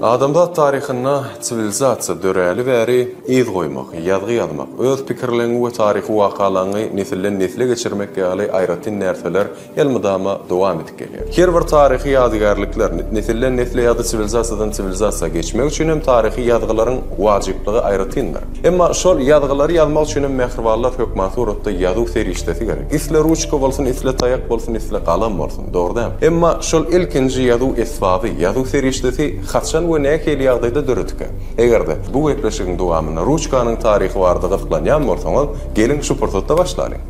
Adamda tarixine sivilizasiya döräli bäri iz goýmak, ýazgy ýazmak, öz pikirlerini we taryhy wakalarını nesilden nesile geçirmek ýaly aýratyn nerseler ýylmydama dowam edip gelýär. Her bir taryhy ýadygarlyklar nesilden nesile ýa-da sivilizasiýadan sivilizasiýa geçmek üçin hem taryhy ýazgylaryň wajipligi aýratyndyr. Emma şol ýazgylary ýazmak üçin mehriballak hökümaty uratda ýazyw serişdesi gerek. Isle ruçka bolsun, isle taýak bolsun, isle galam bolsun, dogry. Emma şol ilkinji ýazyw esbaby, ýazyw serişdesi hatçan we näke ýagdaýda döretike. Egerde bu gepleşigiň dowamyna ruçkanyň taryhy bardygy ýazgylanyň bolsaňyz, gelin şu pursatda başlaýyn.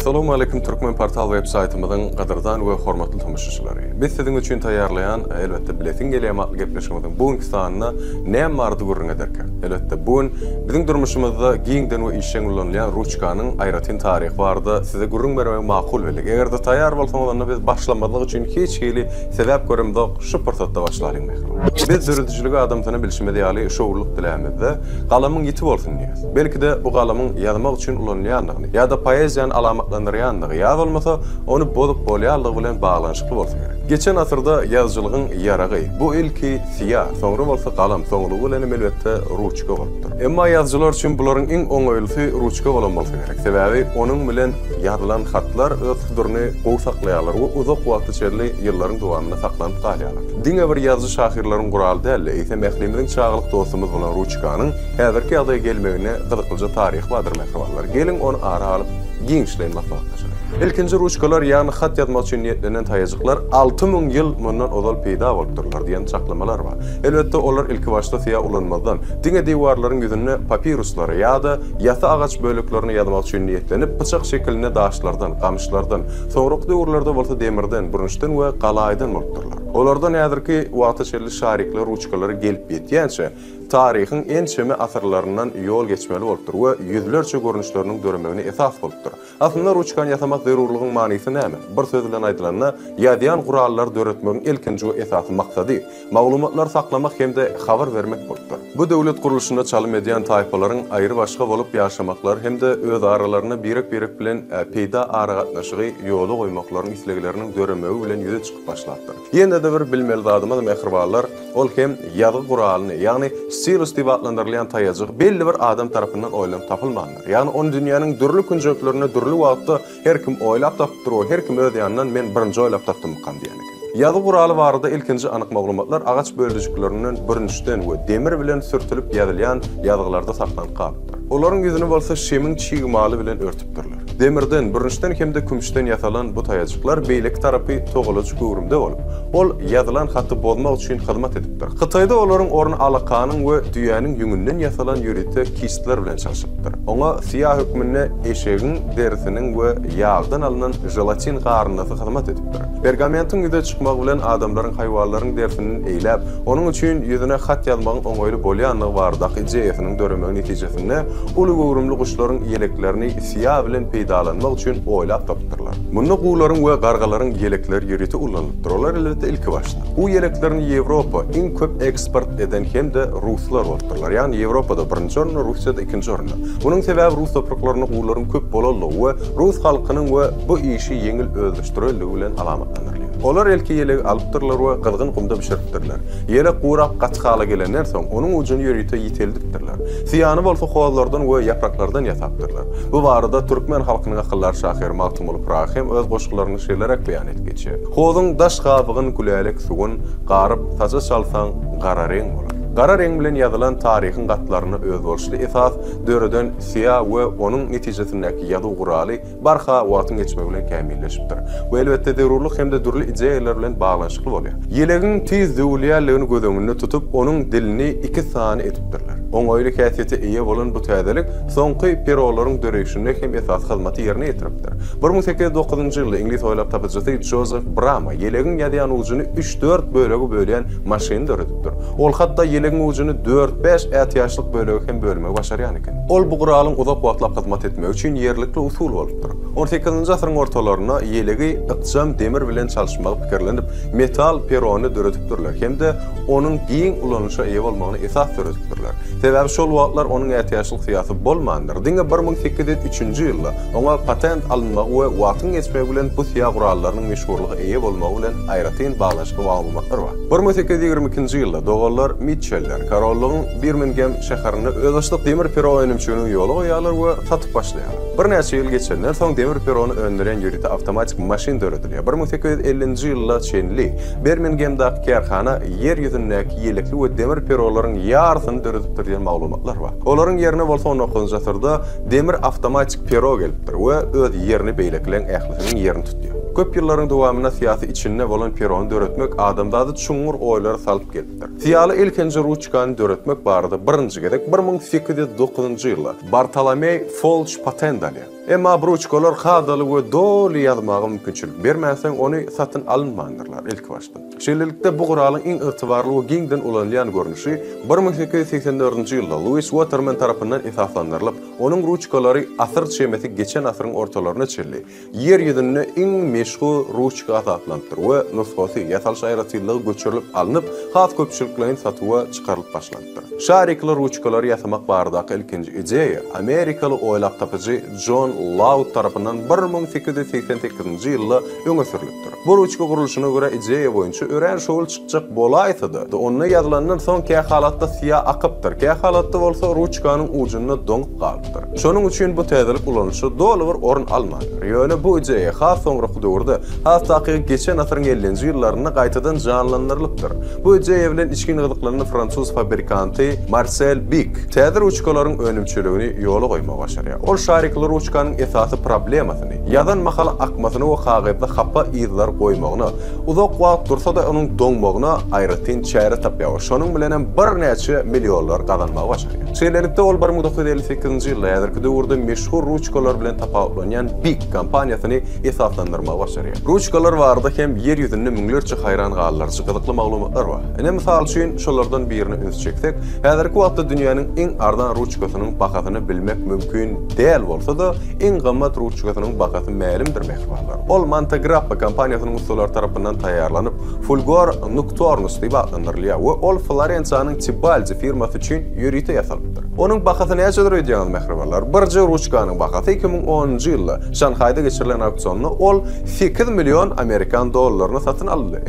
Assalamu alaikum Türkmen portal web saytymyzyň gadardan we hormatly tamaşaçylary. Biz siziň üçin taýýarlaýan elbetde biletin gelýän gepleşmegimiň bugunky sanyna näme bardy görüň ederken. Elbetde bugun biziň durmuşymyzda giňden we işen ulanýan ruçkanyň aýratyn taryhy bardy. Size görüň bermek makul bilik. Egerde taýýar bolsaňyz biz başlamadyk üçin hiç hili sebäp görümdik. Şu pursatda başlaýyn mehrim. Biz dürüdüçiligi adamtyny bilişmede ýaly şowluk dilämizde galamyň ýiti bolsun diýär. Belki de bu galamyň ýazmak üçin ulanýanlygyny ýa-da poeziýany alamatlandyrandygy ýa bolmasa onu bozup bolýanlygy bilen baglanşykly bolsa gerek. Geçen asyrda ýazgılygyň ýaragy bu ilki siýah, soňra bolsa galam, soňlugy bilen elbetde ruçka bolupdyr. Emma ýazgylar üçin bularyň iň oňaýlysy ruçka bolan bolsa gerek. Sebäbi onuň bilen ýazylan hatlar öz duruny gowy saklaýarlar we uzak wagt içerli ýyllaryň dowamyna saklanyp galýarlar. Diňe bir ýazgy şahyrlaryň guraly däl, ise mehlimiň çağlyk dostumyz bolan ruçkanyň häzirki ýagdaýa gelmegine gyzyklyja taryh badyr mehribanlar. Gelin onu ara alyp giňişleýin maslahatlaşyr. İlkinji ruçkalar ýani hat ýazmak üçin niýetlenen taýjyklar 6000 ýyl mundan ozal peýda bolupdyrlar diýen çaklamalar bar. Elbetde olar ilki başda siýah ulanmadan diňe diwarlaryň ýüzüne papyruslary ýa-da ýata agaç böleklerini ýazmak üçin niýetlenip bıçak şeklinde daşlardan, gamyşlardan, soňruk döwürlerde bolsa demirden, bürünçden we galaýdan bolupdyrlar. Olardan häzirki wagta çelli şarikler ruçkalary gelip ýetýänçe taryhyň en çeme asyrlaryndan ýol geçmeli bolupdyr we ýüzlerçe görnüşleriniň döremegine esas bolupdyr. Aslında ruçkan ýasamak zerurlygyň manysy näme? Bir söz bilen aýdylanda, ýadyan gurallar döretmegiň ilkinji we esasy maksady maglumatlar saklamak hemde habar vermek bolupdyr. Bu döwlet guruluşynda çalym edýän taýpalaryň aýry başga bolup ýaşamaklar hemde öz aralaryna birek bilen peýda ara gatnaşygy ýola goýmaklaryň islegleriniň döremegi bilen ýüze çykyp başlapdyr. Ýene de bir bilmeli zadyma mehribanlar, ol hem ýazgy guralyny, ýagny sirus diýip adlandyrylýan taýjyk belli bir adam tarapyndan oýlanyp tapylmandyr. Ýagny onu dünýäniň dürli künjeklerini dürli wagtda her kim oýlap tapdyr, her kim öz ýanyndan men birinji oýlap tapdym diýen. Ýazgy guraly barada ilkinji anyk maglumatlar agaç bölüjüklerinden bürünçden we demir bilen sürtülip ýazylýan ýazgylarda saklanyp galypdyr. Olaryň ýüzüni bolsa şemiň çiýmaly bilen örtüpdirler. Demirden, bürünçden hemde kümüşden ýasalan bu taýjyklar beýlek tarapy togalyjy görümde bolup, ol ýazylan haty bozmak üçin hyzmat edipdir. Hytaýda olaryň orny alakanyň we düýäniň ýüngünden ýasalan ýörite kistler bilen çalyşypdyr. Oňa siýah hökmünde eşegiň derisiniň we ýağdan alynan jelatin garynasy hyzmat edipdir. Pergamentin ýüze çykmak bilen adamlaryň haýwanlaryň derisini eýläp, onuň üçin ýüzüne hat ýazmagyň oňaýly bolýanlygy bardaky jeýetiniň döremegi netijesinde uly görümli guşlaryň ýeleklerini siýah bilen peýdalanmak üçin oýlap tapdyrlar. Munda gularyň we gargalaryň ýelekleri ýöriti ulanlypdyr. Olar elbetde ilki başda. Bu ýeleklerini Ýewropa iň köp eksport eden hemde ruslar bolupdyrlar. Ýani Ýewropada birinji orunda, Russiýada ikinji orunda. Bunyň sebäbi rus topraklaryna gularyň köp bolanlygy we rus halkynyň we bu işi ýeňil özleşdiriligi bilen alamatlanyrlar. Olar elki ýelek alypdyrlar we gylgyn gumda bişiripdirler. Ýere gurap gaçgaly gelenden soň onuň ujuny ýörite ýiteldipdirler. Siýany bolsa howazlardan we ýapraklardan ýasapdyrlar. Bu barada türkmen halkynyň akyllar şahyr Maltumul Rahim öz goşgylaryny şeýlerek beýan edip geçýär. Howyň daş gabygyň gülälek suwun garyp taja çalsaň gara reng bolar. Gara reng bilen ýazylan taryhyň gatlaryny öz bolşly esas döreden siýah we onuň netijesindäki ýazy guraly barha wagtyň geçmegi bilen kämilleşipdir. Bu elbetde zerurlyk hemde durly ideýalar bilen baglanşykly bolýar. Ýelegiň tiz döwülýärligini göz öňünde tutup onuň dilini iki sany etipdirler. oňoýly häsiýete eýe bolan bu täzelik soňky perolaryň döreşine hem esas hyzmaty ýerine ýetiripdir. 1809-njy ýylda Ingliz oýlap tapjysy Joseph Brahma ýelegin ýadyan ujuny 3-4 bölegi bölýän maşyn döredipdir. Ol hatda ýelegin ujuny 4-5 ätýaşlyk bölegi hem bölmegi başarýan eken. Ol bu guralyň uzak wagtlap hyzmat etmek üçin ýerlikli usul bolupdyr. 18-nji asyryň ortalaryna ýelegi ykjam demir bilen çalyşmagy pikirlenip metal perony döredipdirler. Hem de onuň giň ulanışa eýe bolmagyny esas döredipdirler. Sebäbi şol wagtlar onuň ätýaşlyk syýasy bolmandyr. Diňe 1803-nji ýylda oňa patent alınmagy we wagtyň geçmegi bilen bu syýa gurallarynyň meşhurlygy eýe bolmagy bilen aýratyn baglanşyk baglanmaklar bar. 1822-nji ýylda dogallar Mitcheller Karollygyň Birmingham şäherine özdeşlik demir pero önümçülüğünün ýoly goýarlar we satyp başlaýarlar. Bir näçe ýyl geçenden soň demir perony öndüren ýüriti awtomatik maşyn döredilýär. 1850-nji ýylda çenli Birminghamdaky kerhana ýer ýüzündäki ýelekli we demir perolaryň ýarsyny döredip durýan maglumatlar bar. Olaryň ýerine bolsa 19-njy asyrda demir awtomatik pero gelipdir we öz ýerini beýleklen ählisiniň ýerini tutýar. Köp ýyllaryň dowamyna syýasy içinde bolan perony döretmek adamda çuňur oýlary salyp gelipdir. Syýaly ilkinji ruçkany döretmek barada birinji gerek 1809-njy ýylda Bartolomey Folch patent alýar. Emma bu ruçkalar hadaly we doly ýazmagy mümkinçilik bermäsen ony satyn alynmandyrlar ilk başda. Şeýlelikde bu guralyň iň ygtybarly we giňden ulanýan görnüşi 1884-nji ýylda Louis Waterman tarapyndan esaslandyrylyp, onuň ruçkalary asyr çemeti geçen asyryň ortalaryna çelli. Yer ýüzünde iň meşhur ruçka adlandyrylypdyr we nusgasy ýasal şaýratçylygy göçürilip alınıp, has köpçüliklerin satywa çykarylyp başlandyr. Şarikly ruçkalary ýasamak baradaky ilkinji ideýa Amerikaly oýlap tapyjy John Laud tarapyndan 1888-nji ýylda öňe sürilipdir. Bu ruçka guruluşyna görä ideýa boýunça ören şol çykjak bolaýsydy. Ony ýazılandan soň kä halatda syýa akypdyr. Kä halatda bolsa ruçkanyň ujuny doňup galypdyr. Şonuň üçin bu täzelik ulanışy doly bir orun almandyr. Ýöne bu ideýa has soňraky döwürde, hatda geçen asyryň 50-nji ýyllaryna gaýtadan janlandyrylypdyr. Bu ideýa bilen içkin gyzyklaryny Fransuz fabrikanty Marcel Bic täze ruçkalaryň önümçülügini ýola goýmagy başarýar. Ol şarikly ruçkanyň esasy problemasyny, ýazan mahala akmasyny we kagazda hapa ýyzlar goýmagyny, uzak wagt dursa da onuň doňmagyna aýratyn çäre tapýar. Şonuň bilen bir näçe milliónlar gazanmagy başarýar. Şeýlelikde ol 1958-nji ýylda ýa-da döwürde meşhur ruçkalar bilen tapawlanýan Bic kampaniýasyny esaslandyrmagy başarýar. Ruçkalar barada hem yer ýüzünde müňlerçe haýran galarçy gyzykly maglumatlar bar. Ene mysal üçin şolardan birini öňe çeksek, häzirki wagtda dünýäniň iň ardan ruçkasynyň bahasyny bilmek mümkin däl bolsa da, iň gymmat ruçkasynyň bahasy mälimdir mehribanlar. Ol Montegrappa kampaniýasynyň ustalar tarapyndan taýýarlanyp, Fulgor Nocturnus diýip adlandyrylýar we ol Florensiýanyň Tibaldi firmasy üçin ýüriti ýasalypdyr. Onuň bahasy näçedir öýdýän mehribanlar? Bir ruçkanyň bahasy 2010-njy ýylda Şanhaýda geçirilen auksionda ol 8 milyon Amerikan dollaryna satyn aldy.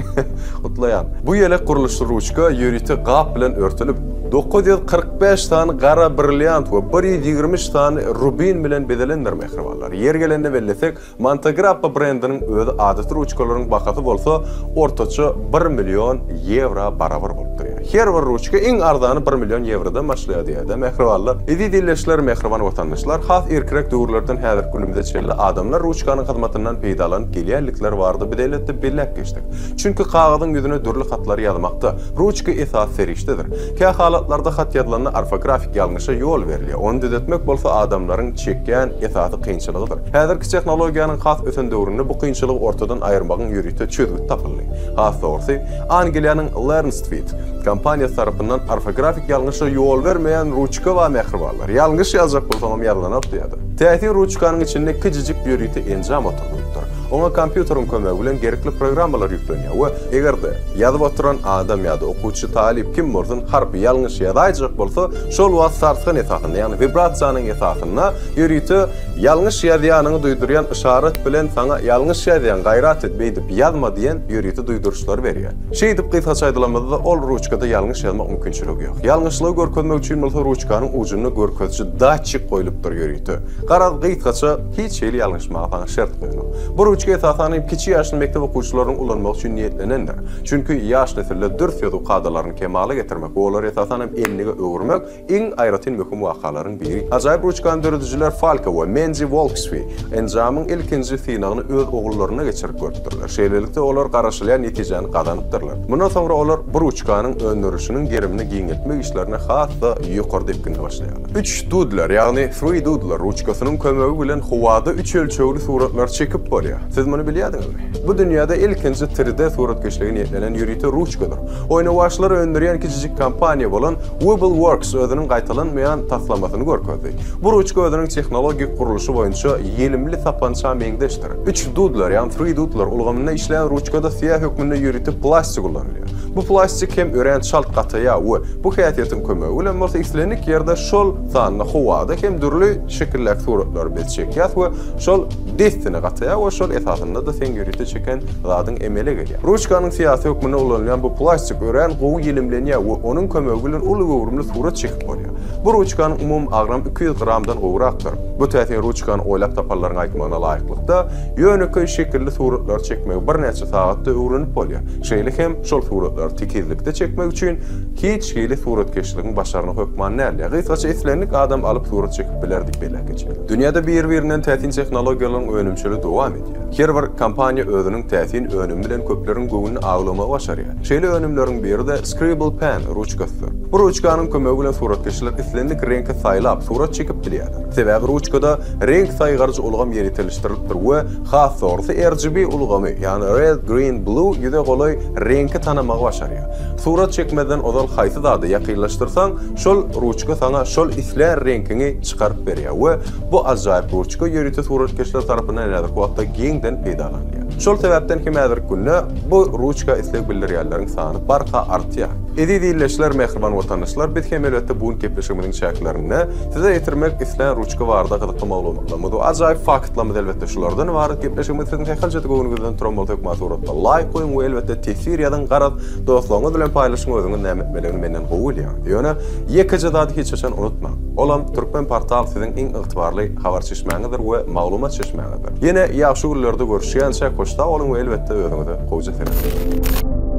Gutlaýan. Bu ýelek guruluşly ruçka ýüriti gap bilen örtülip 945 tane gara brilliant we 120 tane rubin bilen bedelendir mehribanlar. Yer gelende bellesek, Montegrappa brendiniň özü adatly ruçkalaryň bahasy bolsa, ortaça 1 milyon euro barabar bolupdyr. Her bir ruçka iň ardany 1 milyon eurodan başlaýar diýdi mehribanlar. Edi dilleşler mehriban watandaşlar, has erkek döwürlerden häzir günümizde çelli adamlar ruçkanyň hyzmatyndan peýdalanyp gelýärlikler bardy bedeletde bellek geçdik. Çünki kagazyň ýüzüne dürli hatlary ýazmakda ruçka esas serişdedir. Kä halatlarda hat ýazylanyna ortografik ýalňyşa ýol berilýär. Onu düzeltmek bolsa adamlaryň çekýän esasy kynçylygydyr. Häzirki tehnologiýanyň has ösen döwründe bu kynçylygy ortadan aýyrmagyň ýüriti çözgüt tapyldy. Has dogry Angliýanyň Learnstreet kampaniýasy tarapyndan ortografik ýalňyşa ýol bermeýän ruçka we mehribanlar. Ýalňyş ýazjak bolsaňam ýazylanyp diýdi. Täzir ruçkanyň içinde küçüjik ýüriti enjam oturupdyr. Oňa kompýuteriň kömegi bilen gerekli programmalar ýüklenýär we egerde ýazyp oturan adam ýa-da okuwçy talip kim bolsun harpy ýalňyş ýazaýjak bolsa, şol wagt sartgyn esasyna, ýani vibrasiýanyň esasyna ýüriti ýalňyş ýazýanyny duýdurýan işaret bilen saňa ýalňyş ýazýan gaýrat etmeýdi diýip ýazma diýen ýüriti duýduruşlar berýär. Şeý diýip gysaça aýdylamada ol ruçkada ýalňyş ýazmak mümkinçiligi ýok. Ýalňyşlygy görkezmek üçin bolsa ruçkanyň ujuny görkezçi datçyk goýulypdyr ýüriti. Garaz gysaça hiç şeýle ýalňyşmaga şert goýulýar. Bu ruçka esasany kiçik ýaşly mekdep okuwçylaryň ulanmak üçin niýetlenendir. Çünki ýaş nesille dürs ýazyw kadalaryny kemale getirmek, olar esasany emnige öwürmek iň aýratyn möhüm wakalaryň biri. Ajaýyp ruçkany döredijler Falco we Angie Wolksby enjamyň ilkinji synagyny öz ogullarına geçirip gördirler. Şeýlelikde olar garaşylýan netijeni gazanypdyrlar. Mundan soňra olar bir ruçkanyň öndürüşiniň gerimini giňetmek işlerine hasda ýokary depkine başlaýarlar. 3 dudlar, ýagny 3 dudlar ruçkasynyň kömegi bilen howada 3 ölçegli suratlar çekip bolýar. Siz muny bilýärdiňizmi? Bu dünýäde ilkinji 3D suratkeşligi niýetlenen ýürüýte ruçkadyr. Oyna başlary öndürýän kiçijik kompaniýa bolan Wibbleworks özüniň gaýtalanmaýan taslamasyny görkezdi. Bu ruçka özüniň tehnologik guruluşy boýunça ýelimli tapança meňdeşdir. 3 dudlar, ýagny 3 dudlar ulgamyna işleýän ruçkada siýah hökmünde ýürüýte plastik kullanylýar. Bu plastik hem ören şalt gatyýa we bu häýatyň kömegi bilen bolsa islenik ýerde şol sanyny howada hem dürli şekillik suratlar belçekýär we şol destini gatyýa we şol esasynda da sen ýürüýte çeken zadyň emele gelýär. Ruçkanyň siýasy hökmünde ulanýan bu plastik ören gowy ýelimlenýär we onuň kömegi bilen uly gowrumly surat çekip bolýar. Bu ruçkanyň umum agram 200 gramdan gowrakdyr. Bu täsir ruçkany oýlap tapallaryň aýtmagyna laýyklykda ýönükli şekilli suratlar çekmek bir neçe sagatda öwrenip bolýar. Şeýle hem şol suratlar tekizlikde çekmek üçin hiç hili suratkeşligiň başaryny hökman näle. Gysgaça islenlik adam alyp surat çekip bilerdik belä geçer. Dünýäde bir-birinden täsin tehnologiýalaryň önümçili dowam edýär. Her bir kompaniýa özüniň täsin önümi bilen köpleriň göwünü aglama başarýar. Şeýle önümleriň biri de Scribble Pen ruçkasydyr. Bu ruçkanyň kömegi bilen suratkeşler islenlik reňke saýlap surat çekip bilýärler. Sebäbi ruçkada renk saýgarjy ulgam ýeritelişdirilipdir we has sorsy RGB ulgamy, ýani red, green, blue ýüze golay reňki tanamagy başarýar. Surat çekmeden odal haýsy zady ýakynlaşdyrsaň, şol ruçka sana şol islen reňkini çykaryp berýär we bu ajaýyp ruçka ýürüýte suratkeşler tarapyndan näder wagtda giňden peýdalanýar. Şol sebäpden häzirki günde bu ruçka isleg bildirýärleriň sany barka artýar. Edidilleşler mehriban watandaşlar, biz hem elbetde bu gepleşigimiň şäklerini size ýetirmek islen ruçka barada gyzykly maglumatlamy, ajaýyp faktlamy elbetde şulardan ibaret gepleşigimiz sizin häkaljaty göwnüňizden turan bolsa mazuratda like goýun we elbetde tesiriýadan garap dostlaryňyz bilen paýlaşyň özüňiz nämetmelerini menden gowulýar. Ýöne ýekije zady hiç çaşan unutma. Olam Türkmen portal sizin iň ygtybarly habar çeşmäňidir we maglumat çeşmäňidir. Ýene ýaşy günlerde görüşýänçä hoşda olun we elbetde özüňize gowja selam.